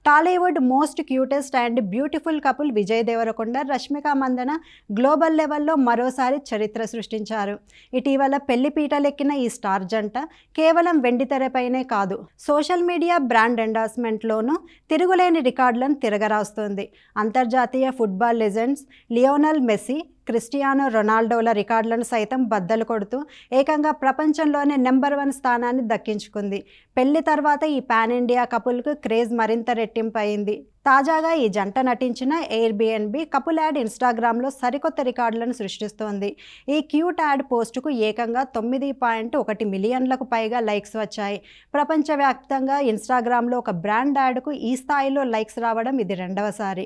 Tollywood most cutest and beautiful couple Vijay Deverakonda, Rashmika Mandanna global లెవెల్లో మరోసారి చరిత్ర సృష్టించారు. ఇటీవల పెళ్లి పీటలెక్కిన ఈ స్టార్ జంట కేవలం వెండితెరపైనే కాదు, సోషల్ మీడియా బ్రాండ్ ఎండార్స్మెంట్లోనూ తిరుగులేని రికార్డులను తిరగరాస్తోంది. అంతర్జాతీయ football legends Lionel Messi, Cristiano రొనాల్డోల రికార్డులను సైతం బద్దలు కొడుతూ ఏకంగా ప్రపంచంలోనే నెంబర్ 1 స్థానాన్ని దక్కించుకుంది. పెళ్లి తర్వాత ఈ పాన్ ఇండియా కపుల్కు క్రేజ్ మరింత రెట్టింపు అయింది. తాజాగా ఈ జంట నటించిన ఎయిర్బిఎన్బి కపుల్ యాడ్ ఇన్స్టాగ్రామ్లో సరికొత్త రికార్డులను సృష్టిస్తోంది. ఈ క్యూట్ యాడ్ పోస్టుకు ఏకంగా 9.1 మిలియన్లకు పైగా లైక్స్ వచ్చాయి. ప్రపంచవ్యాప్తంగా ఇన్స్టాగ్రామ్లో ఒక బ్రాండ్ యాడ్కు ఈ స్థాయిలో లైక్స్ రావడం ఇది రెండవసారి.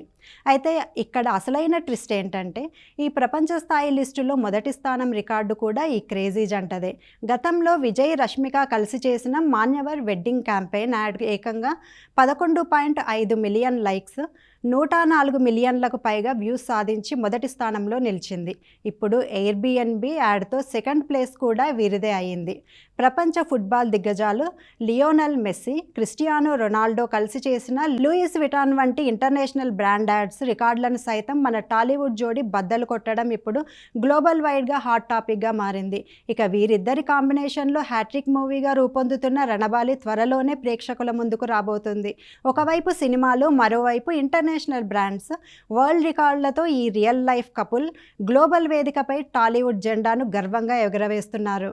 అయితే ఇక్కడ అసలైన ట్విస్ట్ ఏంటంటే, ఈ ప్రపంచ స్థాయి లిస్టులో మొదటి స్థానం రికార్డు కూడా ఈ క్రేజీ జంటదే. గతంలో విజయ్, రష్మిక కలిసి చేసిన మాన్యవర్ వెడ్డింగ్ క్యాంపెయిన్ యాడ్ ఏకంగా 11.5 మిలియన్ లైక్స్, 104 మిలియన్లకు పైగా వ్యూస్ సాధించి మొదటి స్థానంలో నిలిచింది. ఇప్పుడు ఎయిర్బిఎన్బి యాడ్తో సెకండ్ ప్లేస్ కూడా వీరిదే అయింది. ప్రపంచ ఫుట్బాల్ దిగ్గజాలు లియోనల్ మెస్సీ, క్రిస్టియానో రొనాల్డో కలిసి చేసిన లూయిస్ విటాన్ వంటి ఇంటర్నేషనల్ బ్రాండ్ యాడ్స్ రికార్డులను సైతం మన టాలీవుడ్ జోడీ బద్దలు కొట్టడం ఇప్పుడు గ్లోబల్ వైడ్గా హాట్ టాపిక్గా మారింది. ఇక వీరిద్దరి కాంబినేషన్లో హ్యాట్రిక్ మూవీగా రూపొందుతున్న రణబాలి త్వరలోనే ప్రేక్షకుల ముందుకు రాబోతుంది. ఒకవైపు సినిమాలు, మరోవైపు ఇంటర్నేషనల్ బ్రాండ్స్, వరల్డ్ రికార్డులతో ఈ రియల్ లైఫ్ కపుల్ గ్లోబల్ వేదికపై టాలీవుడ్ జెండాను గర్వంగా ఎగురవేస్తున్నారు.